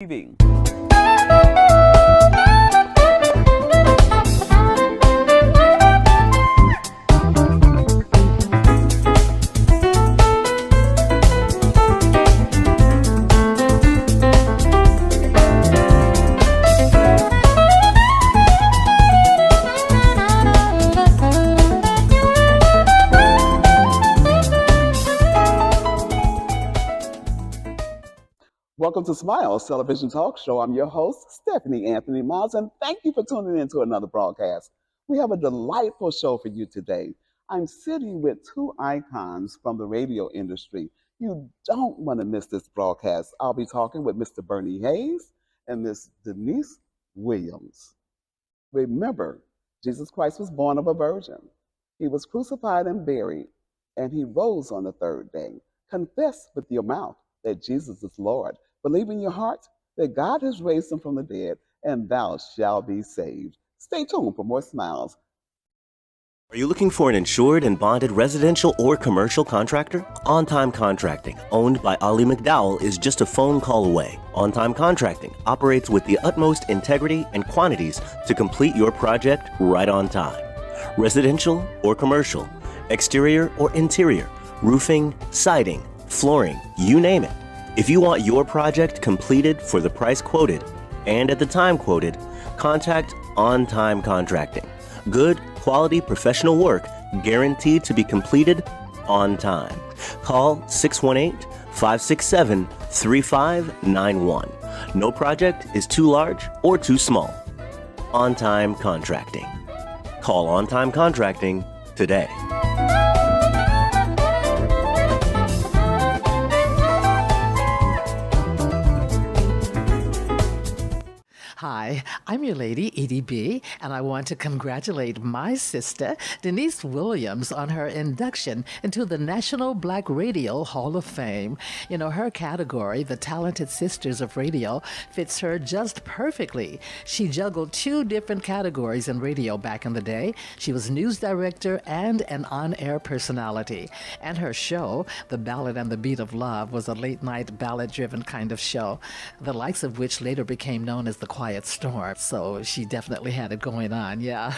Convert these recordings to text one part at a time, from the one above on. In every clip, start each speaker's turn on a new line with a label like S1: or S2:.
S1: TV. Welcome to Smiles Television Talk Show. I'm your host, Stephanie Anthony Miles, and thank you for tuning in to another broadcast. We have a delightful show for you today. I'm sitting with two icons from the radio industry. You don't want to miss this broadcast. I'll be talking with Mr. Bernie Hayes and Miss Denise Williams. Remember, Jesus Christ was born of a virgin. He was crucified and buried, and he rose on the third day. Confess with your mouth that Jesus is Lord. Believe in your heart that God has raised him from the dead, and thou shalt be saved. Stay tuned for more smiles.
S2: Are you looking for an insured and bonded residential or commercial contractor? On Time Contracting, owned by Ali McDowell, is just a phone call away. On Time Contracting operates with the utmost integrity and quantities to complete your project right on time. Residential or commercial, exterior or interior, roofing, siding, flooring, you name it. If you want your project completed for the price quoted and at the time quoted, contact On Time Contracting. Good, quality, professional work guaranteed to be completed on time. Call 618-567-3591. No project is too large or too small. On Time Contracting. Call On Time Contracting today.
S3: Hi, I'm your lady, Edie B., and I want to congratulate my sister, Denise Williams, on her induction into the National Black Radio Hall of Fame. You know, her category, the Talented Sisters of Radio, fits her just perfectly. She juggled two different categories in radio back in the day. She was news director and an on-air personality. And her show, The Ballad and the Beat of Love, was a late-night ballad-driven kind of show, the likes of which later became known as the Quiet Storm. So she definitely had it going on, yeah.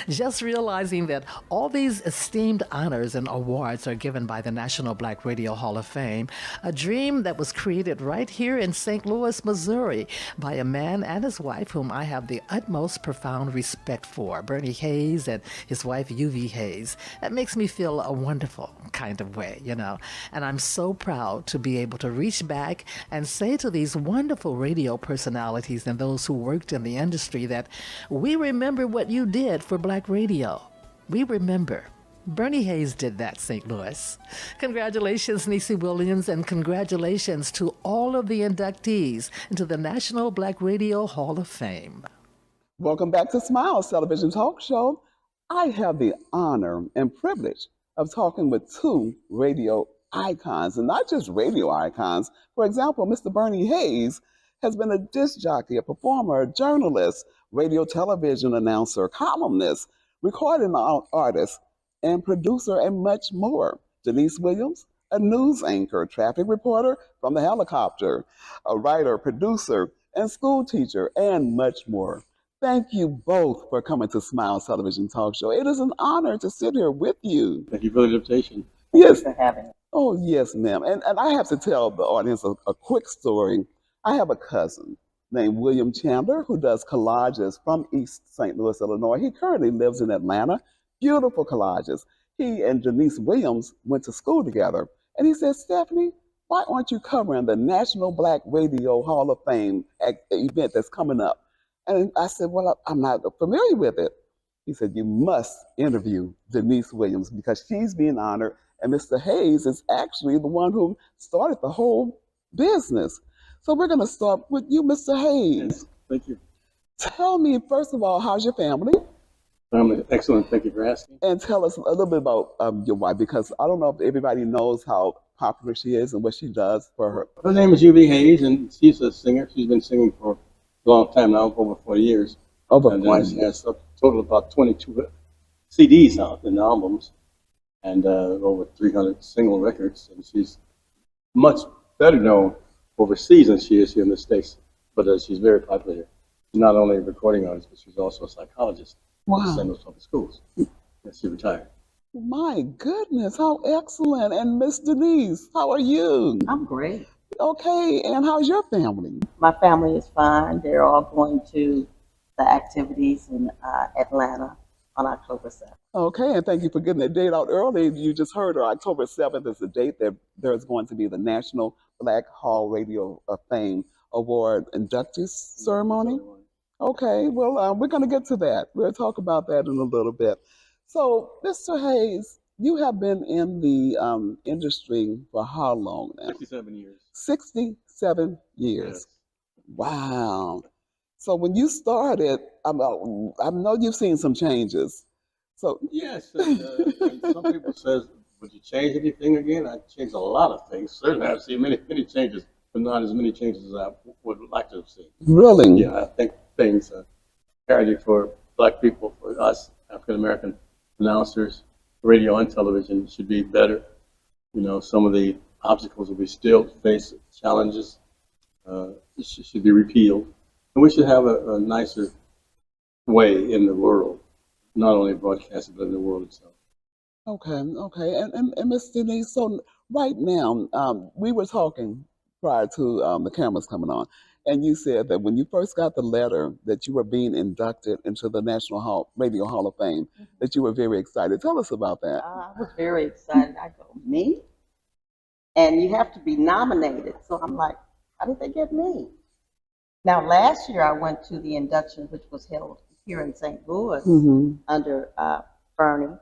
S3: Just realizing that all these esteemed honors and awards are given by the National Black Radio Hall of Fame, a dream that was created right here in St. Louis, Missouri, by a man and his wife whom I have the utmost profound respect for, Bernie Hayes and his wife, UV Hayes. That makes me feel a wonderful kind of way, you know. And I'm so proud to be able to reach back and say to these wonderful radio personalities and those who worked in the industry that we remember what you did for Black radio. We remember. Bernie Hayes did that, St. Louis. Congratulations, Niecy Williams, and congratulations to all of the inductees into the National Black Radio Hall of Fame.
S1: Welcome back to Smiles Television Talk Show. I have the honor and privilege of talking with two radio icons, and not just radio icons. For example, Mr. Bernie Hayes has been a disc jockey, a performer, a journalist, radio television announcer, columnist, recording artist, and producer, and much more. Denise Williams, a news anchor, traffic reporter from the helicopter, a writer, producer, and school teacher, and much more. Thank you both for coming to Smiles Television Talk Show. It is an honor to sit here with you.
S4: Thank you for the invitation.
S1: Yes.
S5: For having us.
S1: Oh, yes, ma'am. And I have to tell the audience a quick story. I have a cousin named William Chandler who does collages from East St. Louis, Illinois. He currently lives in Atlanta. Beautiful collages. He and Denise Williams went to school together. And he said, Stephanie, why aren't you covering the National Black Radio Hall of Fame event that's coming up? And I said, well, I'm not familiar with it. He said, you must interview Denise Williams because she's being honored. And Mr. Hayes is actually the one who started the whole business. So we're going to start with you, Mr. Hayes.
S4: Yes, thank you.
S1: Tell me, first of all, how's your family?
S4: Family, excellent. Thank you for asking.
S1: And tell us a little bit about your wife, because I don't know if everybody knows how popular she is and what she does for her.
S4: Her name is UV Hayes, and she's a singer. She's been singing for a long time now, over 40 years.
S1: Over
S4: 40
S1: years.
S4: She has a total of about 22 CDs out and albums, and over 300 single records. And she's much better known overseas than she is here in the States. But she's very popular here. She's not only a recording artist, but she's also a psychologist at the St.
S1: Wow.
S4: Louis Public Schools. And she retired.
S1: My goodness, how excellent. And Miss Denise, how are you?
S5: I'm great.
S1: Okay, and how's your family?
S5: My family is fine. They're all going to the activities in Atlanta on October 7th.
S1: Okay, and thank you for getting that date out early. You just heard her. October 7th is the date that there's going to be the National Black Hall Radio of Fame Award inductee ceremony. Okay, well, we're going to get to that. We'll talk about that in a little bit. So, Mr. Hayes, you have been in the industry for how long now?
S4: 67 years.
S1: 67 years.
S4: Yes.
S1: Wow. So when you started, I know you've seen some changes. So
S4: Yes, and some people says, would you change anything again? I changed a lot of things. Certainly, I've seen many changes, but not as many changes as I would like to have seen.
S1: really,
S4: Yeah, I think things, parity for Black people, for us African American announcers, radio and television should be better. You know, some of the obstacles that we still face, challenges, should be repealed, and we should have a nicer way in the world, not only broadcasted, but in the world itself.
S1: okay. And Miss Denise, so right now, we were talking prior to the cameras coming on, and you said that when you first got the letter that you were being inducted into the Radio Hall of Fame, that you were very excited. Tell us about that.
S5: I was very excited. I go, me? And you have to be nominated. So I'm like, how did they get me? Now, last year I went to the induction, which was held here in St. Louis
S1: Hmm.
S5: under Bernie,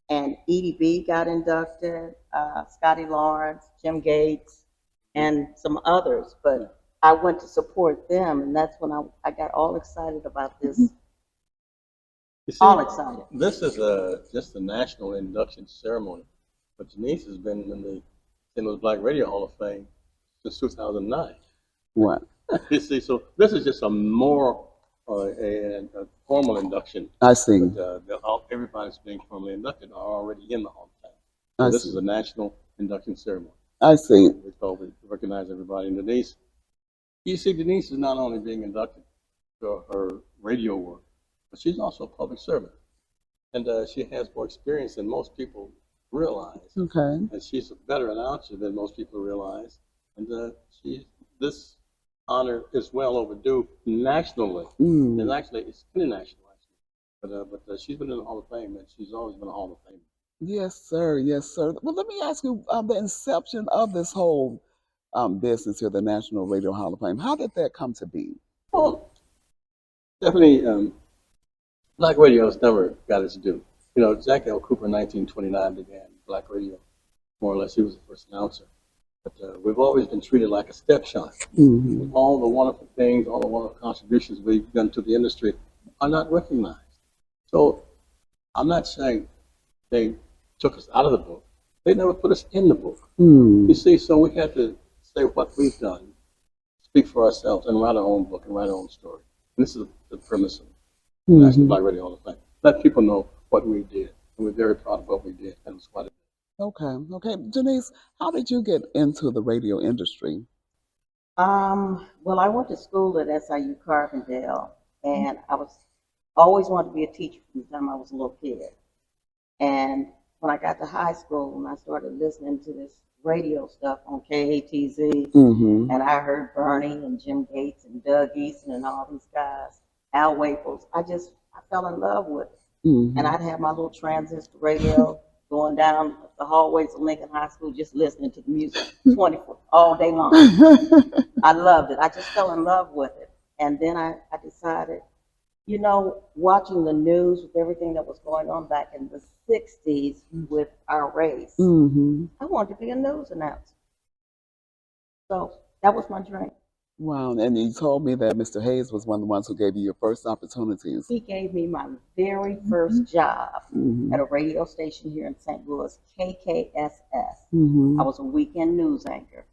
S5: and Edie B got inducted, Scotty Lawrence, Jim Gates, and some others. But I went to support them, and that's when I got all excited about this.
S4: You see,
S5: All excited.
S4: this is just a national induction ceremony, but Denise has been in the St. Louis Black Radio Hall of Fame since 2009.
S1: What?
S4: You see, so this is just a more a formal induction.
S1: I see.
S4: But, everybody's being formally inducted are already in the Hall of Fame.
S1: I
S4: So this
S1: see.
S4: is a national induction ceremony.
S1: I see.
S4: We thought we recognize everybody. And Denise, you see, Denise is not only being inducted for her radio work, but she's also a public servant. And she has more experience than most people realize.
S1: Okay.
S4: And she's a better announcer than most people realize. And this honor is well overdue nationally.
S1: Mm.
S4: And actually, it's international, actually. But she's been in the Hall of Fame, and she's always been a Hall of Fame.
S1: Yes, sir. Yes, sir. Well, let me ask you the inception of this whole business here, the National Radio Hall of Fame. How did that come to be?
S4: Well, definitely, Black radio has never got its due. You know, Jack L. Cooper in 1929 began Black radio, more or less. He was the first announcer. But we've always been treated like a stepchild.
S1: Mm-hmm.
S4: All the wonderful things, all the wonderful contributions we've done to the industry are not recognized. So I'm not saying they took us out of the book. They never put us in the book.
S1: Mm.
S4: You see, so we had to say what we've done, speak for ourselves, and write our own book and write our own story. And this is the premise of the National Black Radio Hall of Fame. Let people know what we did, and we're very proud of what we did, and it's what it is.
S1: Okay. Denise, how did you get into the radio industry?
S5: Well, I went to school at SIU Carbondale, and I was always wanted to be a teacher from the time I was a little kid. And when I got to high school, and I started listening to this radio stuff on KATZ,
S1: Mm-hmm.
S5: and I heard Bernie and Jim Gates and Doug Easton and all these guys, Al Waples, I fell in love with it.
S1: Mm-hmm.
S5: And I'd have my little transistor radio going down the hallways of Lincoln High School, just listening to the music 24 all day long. I loved it. I just fell in love with it. And then I decided, you know, watching the news with everything that was going on back in the 60s with our race,
S1: Mm-hmm.
S5: I wanted to be a news announcer. So that was my dream.
S1: Wow. And you told me that Mr. Hayes was one of the ones who gave you your first opportunities.
S5: He gave me my very first job
S1: Mm-hmm.
S5: at a radio station here in St. Louis, KKSS.
S1: Mm-hmm.
S5: I was a weekend news anchor.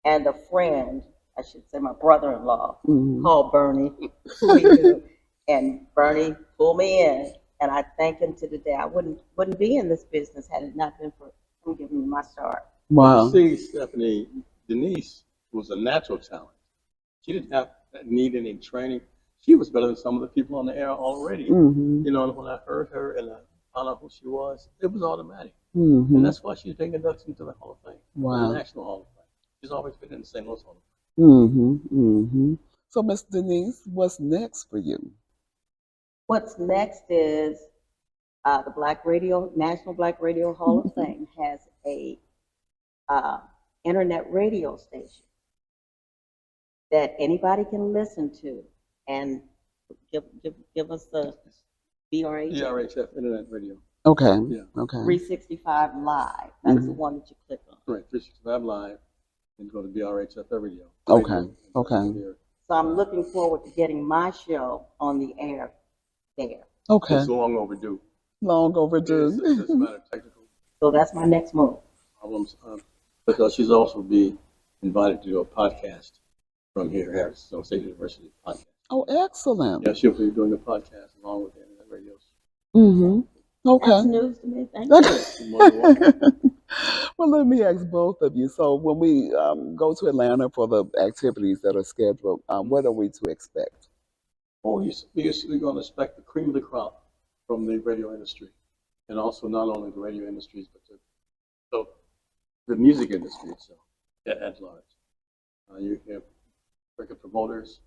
S5: And a friend, I should say my brother-in-law,
S1: Mm-hmm.
S5: called Bernie, who he knew, and Bernie pulled me in. And I thank him to the day. I wouldn't be in this business had it not been for him giving me my start.
S1: Wow.
S4: You see, Stephanie, Denise was a natural talent. She didn't have need any training. She was better than some of the people on the air already.
S1: Mm-hmm.
S4: You know, and when I heard her and I found out who she was, it was automatic.
S1: Mm-hmm.
S4: And that's why she's being inducted into the Hall of Fame,
S1: Wow.
S4: the National Hall of Fame. She's always been in the St. Louis Hall of Fame.
S1: Mm-hmm. Mm-hmm. So, Miss Denise, what's next for you?
S5: What's next is the National Black Radio Hall of Fame has a internet radio station that anybody can listen to, and give us the BRH.
S4: BRHF Internet Radio.
S1: Okay.
S4: Yeah.
S1: Okay.
S5: 365 Live. That's the one that you click on.
S4: Right, 365 Live, and go to BRHF Radio.
S1: Okay. Okay.
S5: So I'm looking forward to getting my show on the air there.
S1: Okay.
S4: It's long overdue.
S1: Long overdue.
S4: It's just a matter of technical
S5: So that's my next move.
S4: problems. Because she's also be invited to do a podcast from here, Harris State University podcast.
S1: Oh, excellent.
S4: Yeah, she'll be doing a podcast along with the internet radios.
S1: Mm-hmm. Okay.
S5: That's news to me. Thank you.
S4: You're more than welcome.
S1: Well, let me ask both of you. So, when we go to Atlanta for the activities that are scheduled, what are we to expect?
S4: Oh, we're going to expect the cream of the crop from the radio industry, and also not only the radio industries, but the music industry itself at large. You hear record promoters,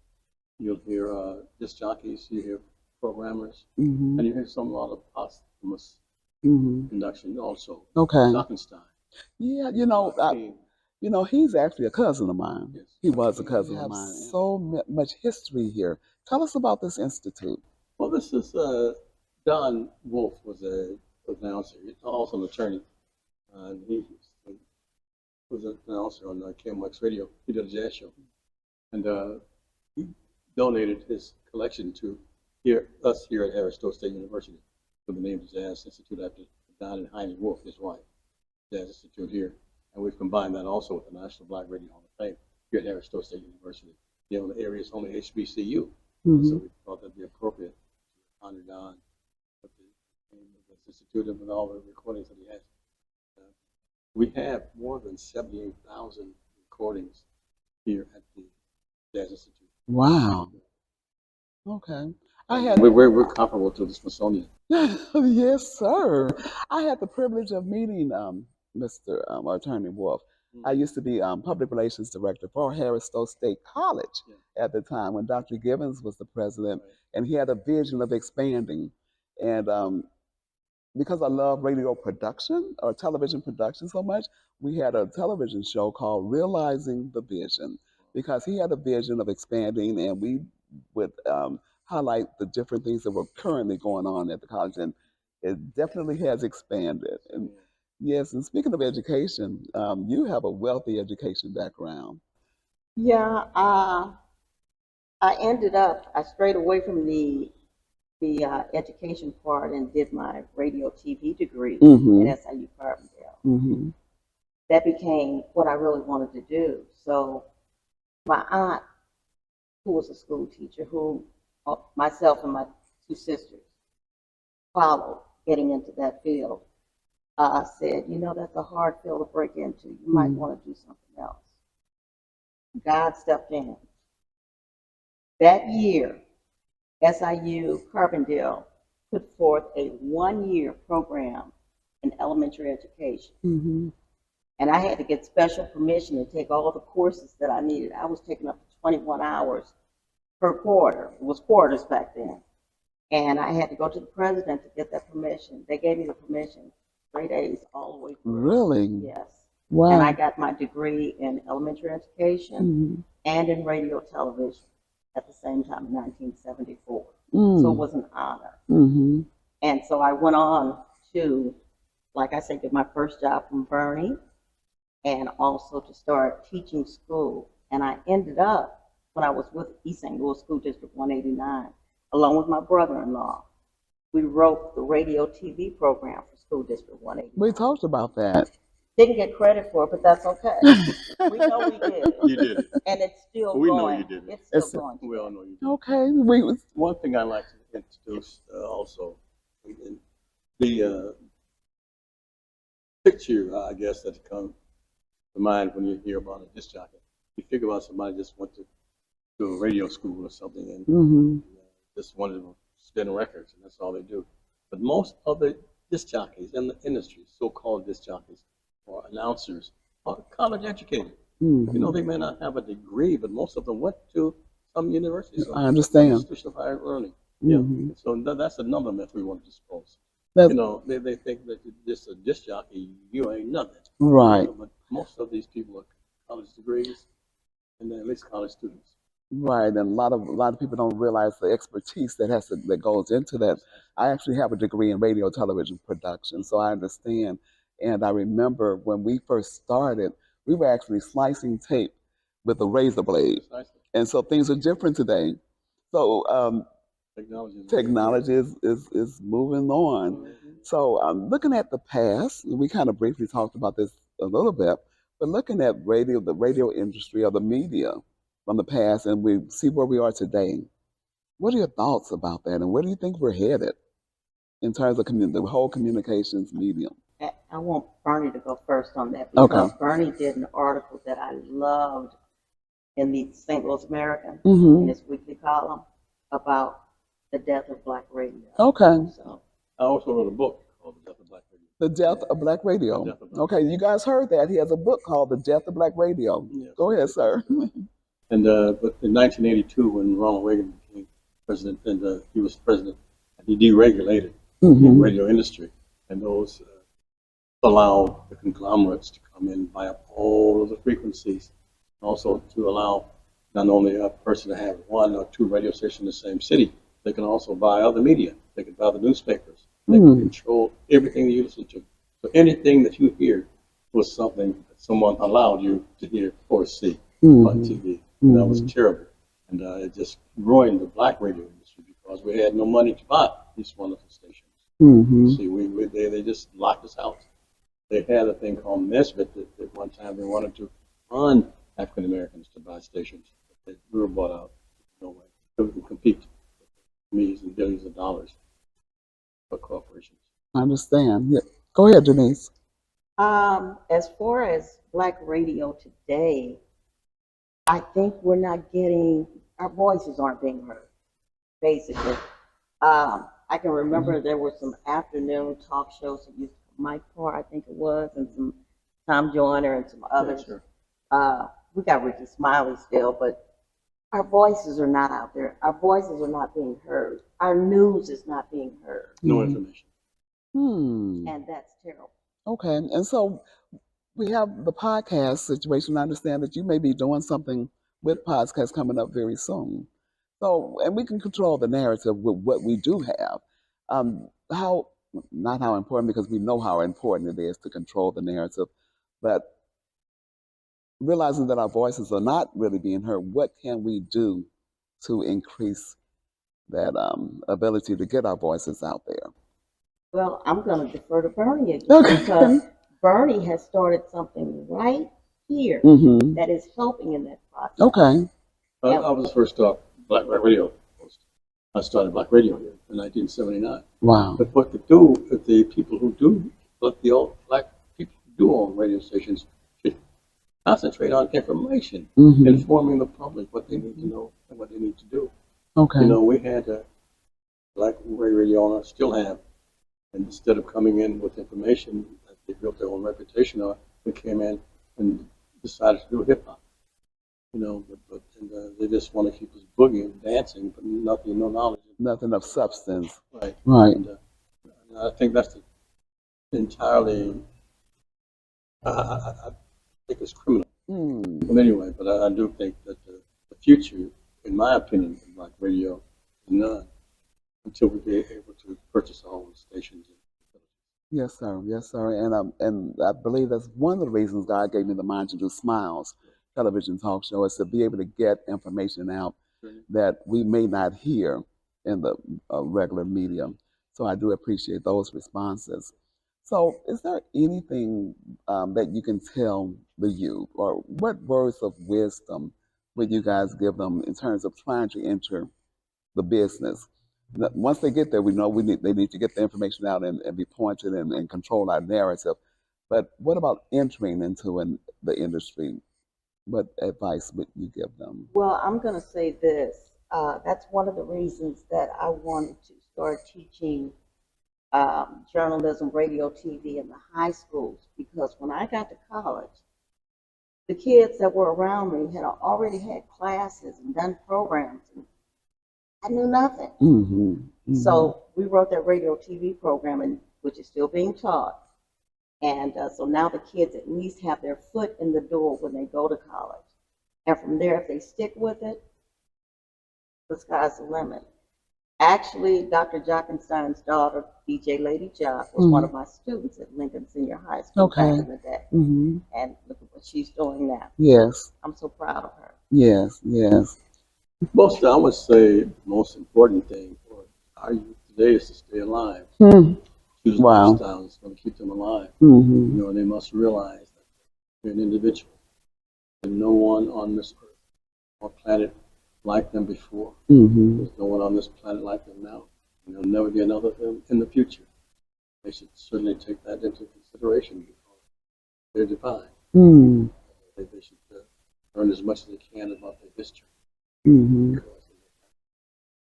S4: you'll hear disc jockeys, you hear programmers,
S1: Mm-hmm.
S4: and you hear a lot of posthumous
S1: Mm-hmm.
S4: induction also.
S1: Okay.
S4: Stockenstein.
S1: Yeah,
S4: King.
S1: he's actually a cousin of mine.
S4: Yes.
S1: He was a cousin
S4: We
S1: of
S4: have
S1: mine. So much history here. Tell us about this institute.
S4: Well, this is Don Wolf was an announcer, he's also an attorney. And he was an announcer on KMOX Radio. He did a jazz show. And he donated his collection to us here at Aristotle State University with the name of Jazz Institute after Don and Heine Wolf, his wife, Jazz Institute here. And we've combined that also with the National Black Radio Hall of Fame here at Aristotle State University. You know, the area is only HBCU.
S1: Mm-hmm.
S4: So we thought that'd be appropriate to honor Don with the name of this institute and with all the recordings that he has. We have more than 78,000 recordings here at the Jazz Institute.
S1: Wow. Okay.
S4: We're comparable to the Smithsonian.
S1: Yes, sir. I had the privilege of meeting Mr. Attorney Wolf. I used to be public relations director for Harris Stowe State College at the time when Dr. Gibbons was the president, and he had a vision of expanding. And because I love radio production or television production so much, we had a television show called Realizing the Vision, because he had a vision of expanding, and we would highlight the different things that were currently going on at the college, and it definitely has expanded. And yes, and speaking of education, you have a wealthy education background.
S5: Yeah, I strayed away from the education part and did my radio TV degree
S1: Mhm.
S5: at SIU Carbondale.
S1: Mm-hmm.
S5: That became what I really wanted to do. So my aunt, who was a school teacher, who myself and my two sisters followed getting into that field, said, that's a hard field to break into. You might want to do something else. God stepped in. That year, SIU Carbondale put forth a 1-year program in elementary education.
S1: Mm-hmm.
S5: And I had to get special permission to take all the courses that I needed. I was taking up to 21 hours per quarter. It was quarters back then. And I had to go to the president to get that permission. They gave me the permission, 3 days all the way through.
S1: Really?
S5: Yes.
S1: Wow.
S5: And I got my degree in elementary education
S1: Mm-hmm.
S5: and in radio television at the same time in 1974.
S1: Mm.
S5: So it was an honor.
S1: Mm-hmm.
S5: And so I went on to, like I said, get my first job from Bernie, and also to start teaching school. And I ended up, when I was with East St. Louis School District 189, along with my brother-in-law, we wrote the radio TV program for School District 189.
S1: We talked about that.
S5: Didn't get credit for it, but that's okay. We know we did it.
S4: You did it.
S5: And it's still
S4: We know
S5: going.
S4: you did it.
S5: It's still going.
S4: We all know you did.
S1: Okay.
S4: One thing I'd like to introduce also, the picture, I guess, that comes to mind when you hear about a disc jockey. You think about somebody just went to a radio school or something and
S1: Mm-hmm.
S4: just wanted to spin records, and that's all they do. But most of the disc jockeys in the industry, so-called disc jockeys or announcers, are college educated. You know,
S1: Mm-hmm.
S4: they may not have a degree, but most of them went to some university,
S1: I
S4: some
S1: understand.
S4: institution of higher learning. Yeah.
S1: Mm-hmm.
S4: So that's another myth we want to dispose.
S1: That's
S4: You know, they think that you're just a disc jockey, you ain't nothing.
S1: right.
S4: But most of these people are college degrees and then at least college students.
S1: Right, and a lot of people don't realize the expertise that goes into that. I actually have a degree in radio television production, so I understand. And I remember when we first started, we were actually slicing tape with a razor blade,
S4: Precisely.
S1: and so things are different today. So
S4: Technology is moving forward.
S1: technology is moving on.
S4: Mhm.
S1: So looking at the past, we kind of briefly talked about this a little bit, but looking at the radio industry or the media from the past, and we see where we are today. What are your thoughts about that, and where do you think we're headed in terms of the whole communications medium?
S5: I want Bernie to go first on that
S1: Okay.
S5: because Bernie did an article that I loved in the St. Louis American in
S1: Mm-hmm.
S5: his weekly column about the death of black radio.
S1: Okay.
S5: So
S4: I also wrote a book called The Death of Black Radio.
S1: The Death of Black Radio.
S4: The Death of Black
S1: Okay, you guys heard that. He has a book called The Death of Black Radio.
S4: Yes.
S1: Go ahead, sir.
S4: And but in 1982, when Ronald Reagan became president, and he was president, and he deregulated the
S1: Mm-hmm.
S4: radio industry, and those allowed the conglomerates to come in and buy up all of the frequencies, also to allow not only a person to have one or two radio stations in the same city, they can also buy other media. They can buy the newspapers. They can control everything that you listen to. So anything that you hear was something that someone allowed you to hear or see on TV. And that was terrible. And it just ruined the black radio industry because we had no money to buy these wonderful stations.
S1: Mm-hmm.
S4: See, they just locked us out. They had a thing called Nesbitt that at one time they wanted to fund African Americans to buy stations. But we were bought out. No way. So we can compete with millions and billions of dollars for corporations.
S1: I understand. Yeah. Go ahead, Denise.
S5: as far as black radio today, I think we're not getting, our voices aren't being heard, basically. I can remember there were some afternoon talk shows that used Mike Parr, I think it was, and some Tom Joyner and some others.
S4: Sure.
S5: We got Ricky Smiley still, but our voices are not out there. Our voices are not being heard. Our news is not being heard,
S4: No information.
S5: and that's terrible.
S1: Okay, and so we have the podcast situation. I understand that you may be doing something with podcasts coming up very soon. So, and we can control the narrative with what we do have. How, not how important, because we know how important it is to control the narrative, but realizing that our voices are not really being heard, what can we do to increase that ability to get our voices out there?
S5: Well, I'm going to defer to Bernie again
S1: Okay.
S5: because Bernie has started something right here
S1: Mm-hmm.
S5: that is helping in that process.
S1: Okay.
S4: I was the first black radio host. I started black radio here in 1979.
S1: Wow.
S4: But what to do with the people who do, what the old black people who do on radio stations should concentrate on information,
S1: Mm-hmm.
S4: informing the public what they need to know and what they need to do.
S1: Okay.
S4: You know, we had a black radio owners, still have, and instead of coming in with information that they built their own reputation on, they came in and decided to do hip hop. You know, they just want to keep us boogieing, dancing, but nothing, no knowledge.
S1: Nothing of substance.
S4: Right.
S1: Right.
S4: And I think that's entirely, I think it's criminal.
S1: Mm.
S4: But anyway, but I do think that the future, in my opinion, of black radio is none until we get able to purchase our own stations.
S1: Yes, sir. Yes, sir. And I believe that's one of the reasons God gave me the mind to do Smiles television talk show, is to be able to get information out that we may not hear in the regular medium. So I do appreciate those responses. So is there anything that you can tell the youth, or what words of wisdom would you guys give them in terms of trying to enter the business? Once they get there, we know they need to get the information out and be pointed and control our narrative. But what about entering into the industry? what advice would you give them?
S5: Well, I'm going to say this. That's one of the reasons that I wanted to start teaching journalism, radio, TV in the high schools, because when I got to college, the kids that were around me had already had classes and done programs, and I knew nothing. So we wrote that radio TV program, which is still being taught. And so now the kids at least have their foot in the door when they go to college. And from there, if they stick with it, the sky's the limit. Actually, Dr. Jockenstein's daughter, DJ Lady Jock, was one of my students at Lincoln Senior High School back in the day. And look at what she's doing now.
S1: Yes.
S5: I'm so proud of her.
S1: Yes, yes.
S4: I would say the most important thing for our youth today is to stay alive. Choose a lifestyle that's going to keep them alive. You know, they must realize that they're an individual. There's no one on this earth or planet like them before. There's no one on this planet like them now. And there'll never be another of them in the future. They should certainly take that into consideration because they're divine. They should learn as much as they can about their history. Because they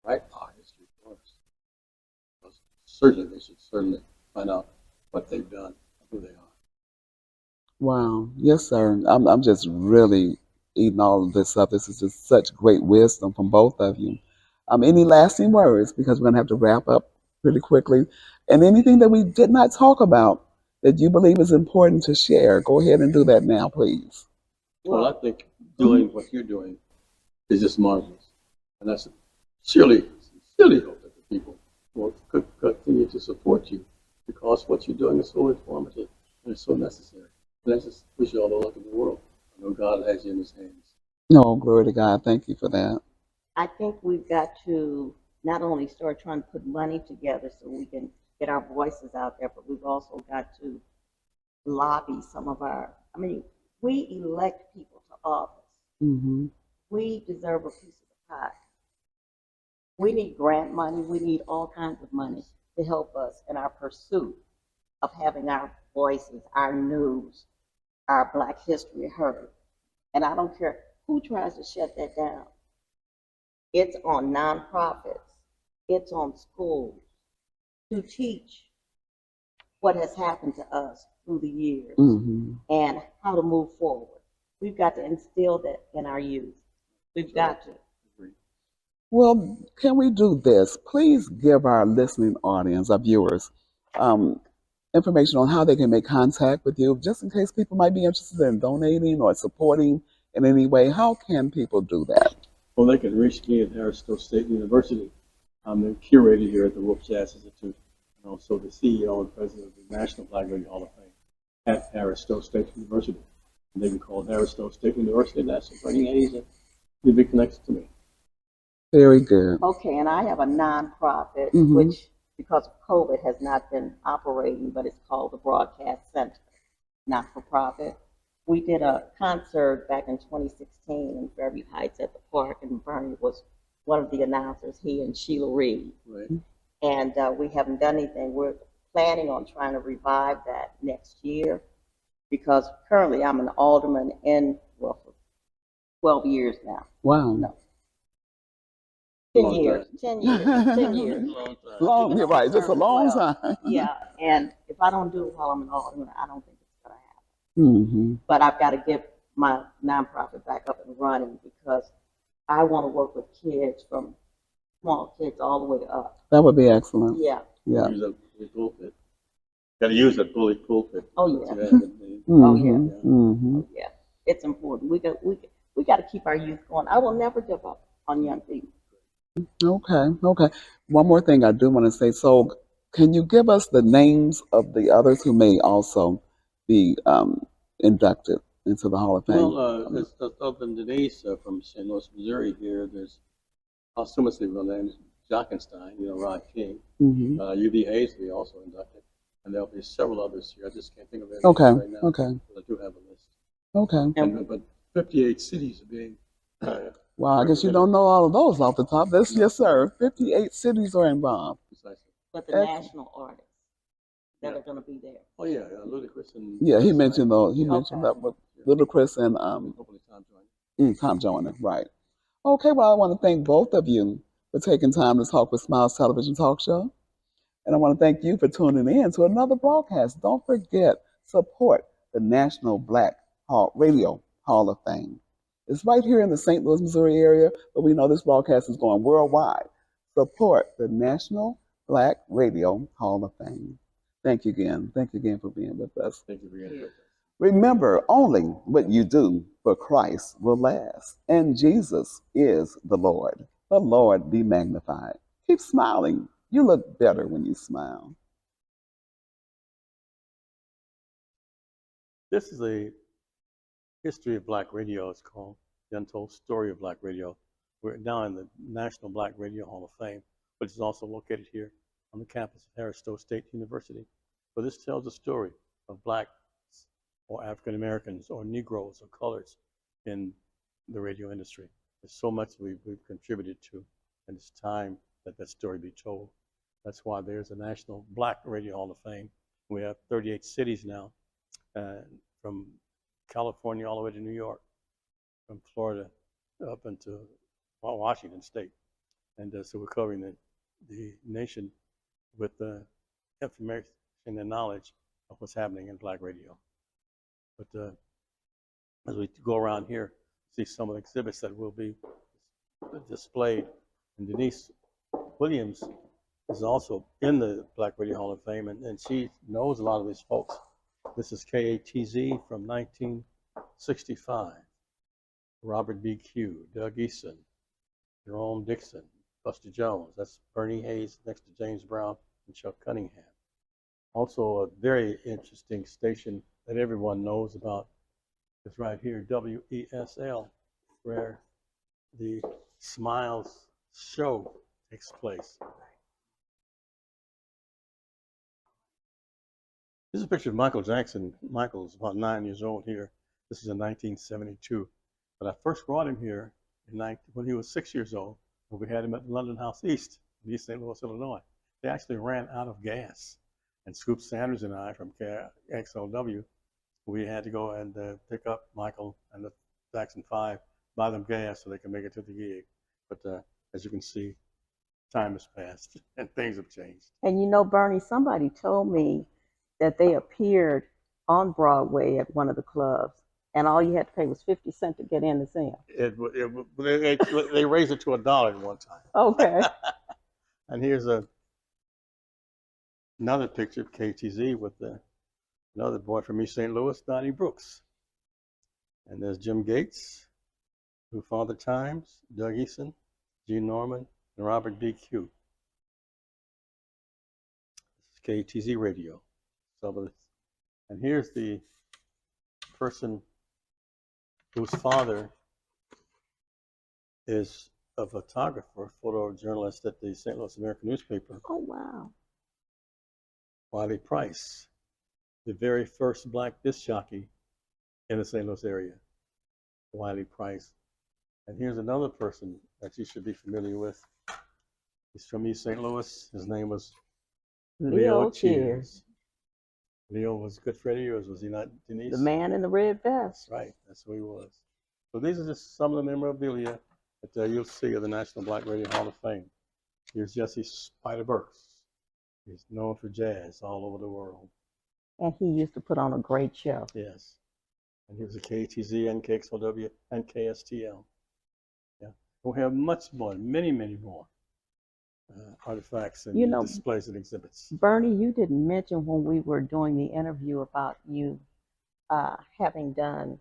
S4: write our history for us. Because certainly they should find out what they've done and who they are.
S1: Wow. Yes, sir. I'm just really eating all of this up. This is just such great wisdom from both of you. Any lasting words? Because we're going to have to wrap up pretty quickly. And anything that we did not talk about that you believe is important to share, go ahead and do that now, please.
S4: Well, I think doing what you're doing is just marvelous. And I sincerely hope that the people will continue to support you because what you're doing is so informative and it's so necessary. And I just wish you all the luck in the world. I know God has you in his hands.
S1: No, glory to God. Thank you for that.
S5: I think we've got to not only start trying to put money together so we can get our voices out there, but we've also got to lobby some of we elect people to office. We deserve a piece of the pie. We need grant money. We need all kinds of money to help us in our pursuit of having our voices, our news, our Black history heard. And I don't care who tries to shut that down. It's on nonprofits. It's on schools to teach what has happened to us through the years and how to move forward. We've got to instill that in our youth. We've got to.
S1: Well, can we do this? Please give our listening audience, our viewers, information on how they can make contact with you, just in case people might be interested in donating or supporting in any way. How can people do that?
S4: Well, they can reach me at Aristotle State University. I'm the curator here at the Wolf Jazz Institute and also the CEO and president of the National Black Radio Hall of Fame at Aristotle State University. And they can call Aristotle State University, and that's bringing aids and you'll be connected to me.
S1: Very good.
S5: Okay, and I have a nonprofit, which, because of COVID, has not been operating, but it's called the Broadcast Center, not for profit. We did a concert back in 2016 in Fairview Heights at the park, and Bernie was one of the announcers, he and Sheila Reed.
S4: Right.
S5: And we haven't done anything. We're planning on trying to revive that next year because currently I'm an alderman for 12 years now.
S1: Wow.
S5: No. 10 years. 10 years. 10 years.
S1: Long, you're right, just a long time.
S5: Yeah, and if I don't do it while I'm an alderman, I don't think it's going to happen. But I've got to get my nonprofit back up and running because I want to work with kids from small kids all the way up.
S1: That would be excellent.
S5: Yeah.
S1: Yeah.
S4: Use that bully pulpit. Got to use that bully pulpit.
S5: Oh yeah.
S1: Oh
S5: yeah.
S1: Oh
S5: yeah. It's important. We got to keep our youth going. I will never give up on young people.
S1: Okay. One more thing I do want to say. So, can you give us the names of the others who may also be inducted into the Hall of Fame?
S4: Well, other than Denise from St. Louis, Missouri here, there's posthumously named Jockenstein, Rod King, U.B. Hayes will be also inducted, and there'll be several others here. I just can't think of their names right now.
S1: Okay.
S4: But I do have a list.
S1: Okay.
S4: But 58 cities are being.
S1: Well, I guess you don't know all of those off the top. Yes, sir. 58 cities are involved.
S4: Precisely.
S5: But the national artists that are going to be there.
S4: Oh yeah, Ludacris and.
S1: Yeah, he mentioned those. He mentioned that. Ludacris and
S4: Hopefully Tom joined.
S1: Tom Joyner, right. Okay, well, I want to thank both of you for taking time to talk with Smiles Television Talk Show. And I want to thank you for tuning in to another broadcast. Don't forget, support the National Black Radio Hall of Fame. It's right here in the St. Louis, Missouri area, but we know this broadcast is going worldwide. Support the National Black Radio Hall of Fame. Thank you again. Thank you again for being with us.
S4: Thank you for being here.
S1: Remember, only what you do for Christ will last. And Jesus is the Lord. The Lord be magnified. Keep smiling. You look better when you smile.
S4: This is a history of black radio. It's called The Untold Story of Black Radio. We're now in the National Black Radio Hall of Fame, which is also located here on the campus of Harris Stowe State University. But this tells the story of blacks or African Americans or Negroes or colors in the radio industry. There's so much we've contributed to, and it's time that that story be told. That's why there's a National Black Radio Hall of Fame. We have 38 cities now, from California all the way to New York, from Florida up into Washington State. And so we're covering the nation with the information and knowledge of what's happening in black radio. But as we go around here, see some of the exhibits that will be displayed. And Denise Williams is also in the Black Radio Hall of Fame, and she knows a lot of these folks. This is KATZ from 1965. Robert B. Q, Doug Eason, Jerome Dixon, Buster Jones. That's Bernie Hayes next to James Brown and Chuck Cunningham. Also a very interesting station that everyone knows about is right here, WESL, where the Smiles show takes place. This is a picture of Michael Jackson. Michael's about 9 years old here. This is in 1972. But I first brought him here when he was 6 years old, and we had him at London House East in East St. Louis, Illinois. They actually ran out of gas. And Scoop Sanders and I from XLW, we had to go and pick up Michael and the Jackson 5, buy them gas so they can make it to the gig. But as you can see, time has passed and things have changed.
S5: And you know, Bernie, somebody told me that they appeared on Broadway at one of the clubs, and all you had to pay was 50 cents to get in to see them.
S4: They raised it to $1 one time.
S5: Okay.
S4: And here's another picture of KTZ with another boy from East St. Louis, Donnie Brooks. And there's Jim Gates, who Father Times, Doug Eason, Gene Norman, and Robert B. Q. This is KTZ Radio. And here's the person whose father is a photographer, photojournalist at the St. Louis American newspaper.
S5: Oh, wow.
S4: Wiley Price, the very first black disc jockey in the St. Louis area, Wiley Price. And here's another person that you should be familiar with. He's from East St. Louis. His name was Leo Cheers. Leo was a good friend of yours, was he not, Denise?
S5: The man in the red vest.
S4: Right, that's who he was. So these are just some of the memorabilia that you'll see of the National Black Radio Hall of Fame. Here's Jesse Spider Burks. He's known for jazz all over the world.
S5: And he used to put on a great show.
S4: Yes. And he was a KTZ and KXLW and KSTL. Yeah. We'll have much more, many, many more artifacts and displays and exhibits.
S5: Bernie, you didn't mention when we were doing the interview about you having done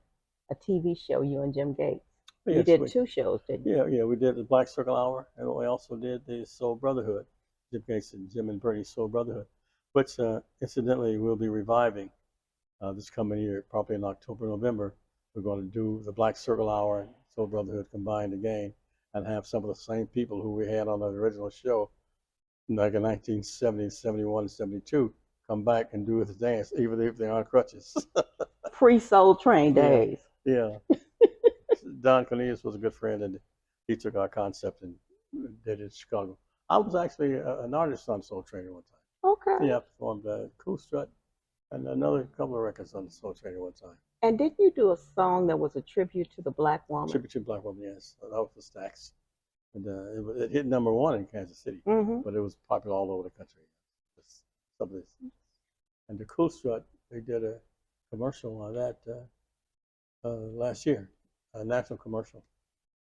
S5: a TV show, you and Jim Gates.
S4: Yes,
S5: you did 2 shows, didn't you?
S4: Yeah, we did the Black Circle Hour, and we also did the Soul Brotherhood, Jim Gates and Jim and Bernie's Soul Brotherhood, which incidentally we'll be reviving this coming year, probably in October, November. We're going to do the Black Circle Hour and Soul Brotherhood combined again, and have some of the same people who we had on the original show, like in 1970, 71, 72, come back and do the dance, even if they're on crutches.
S5: Pre-Soul Train days.
S4: Yeah. Don Cornelius was a good friend, and he took our concept and did it in Chicago. I was actually an artist on Soul Train one time.
S5: Okay.
S4: Yeah, I performed Cool Strut and another couple of records on Soul Train one time.
S6: And didn't you do a song that was a tribute to the Black woman?
S4: Tribute to Black Woman, yes. That was the Stax. And it hit #1 in Kansas City, but it was popular all over the country. Some of this. And the Cool Strut, they did a commercial on that last year, a national commercial.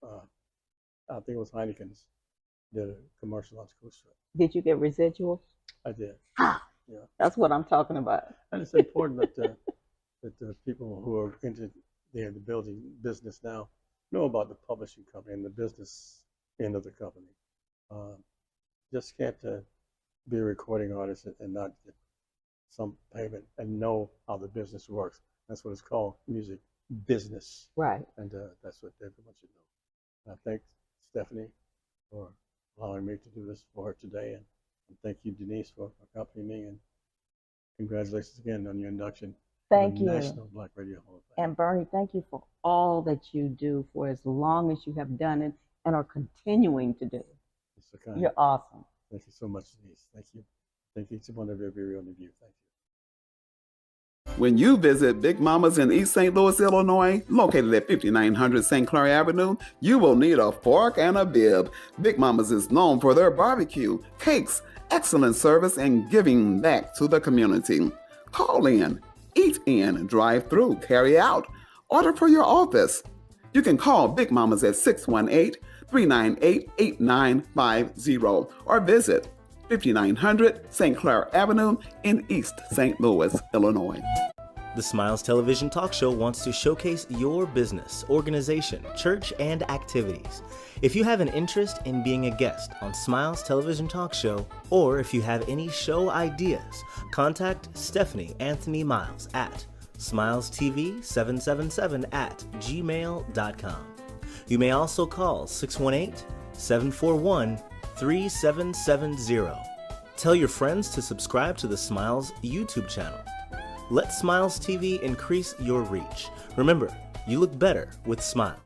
S4: I think it was Heineken's did a commercial on the Cool Strut.
S6: Did you get residuals?
S4: I did. Yeah.
S6: That's what I'm talking about.
S4: And it's important that the people who are into the building business now know about the publishing company and the business end of the company. Just can't be a recording artist and not get some payment and know how the business works. That's what it's called, music business.
S6: Right.
S4: And that's what everyone should know. I thank Stephanie for allowing me to do this for her today, and thank you, Denise, for accompanying me, and congratulations again on your induction.
S6: Thank
S4: to
S6: you.
S4: the National Black Radio Hall of Fame.
S6: And Bernie, thank you for all that you do for as long as you have done it and are continuing to do.
S4: It's so kind.
S6: You're awesome.
S4: Thank you so much, Denise. Thank you. Thank each one of you for your interview. Thank you.
S1: When you visit Big Mama's in East St. Louis, Illinois, located at 5900 St. Clair Avenue, you will need a fork and a bib. Big Mama's is known for their barbecue, cakes, excellent service, and giving back to the community. Call in, eat in, drive through, carry out, order for your office. You can call Big Mama's at 618-398-8950 or visit 5900 St. Clair Avenue in East St. Louis, Illinois.
S2: The Smiles Television Talk Show wants to showcase your business, organization, church, and activities. If you have an interest in being a guest on Smiles Television Talk Show, or if you have any show ideas, contact Stephanie Anthony Miles at smilestv777@gmail.com. You may also call 618-741-3770. Tell your friends to subscribe to the Smiles YouTube channel. Let Smiles TV increase your reach. Remember, you look better with Smiles.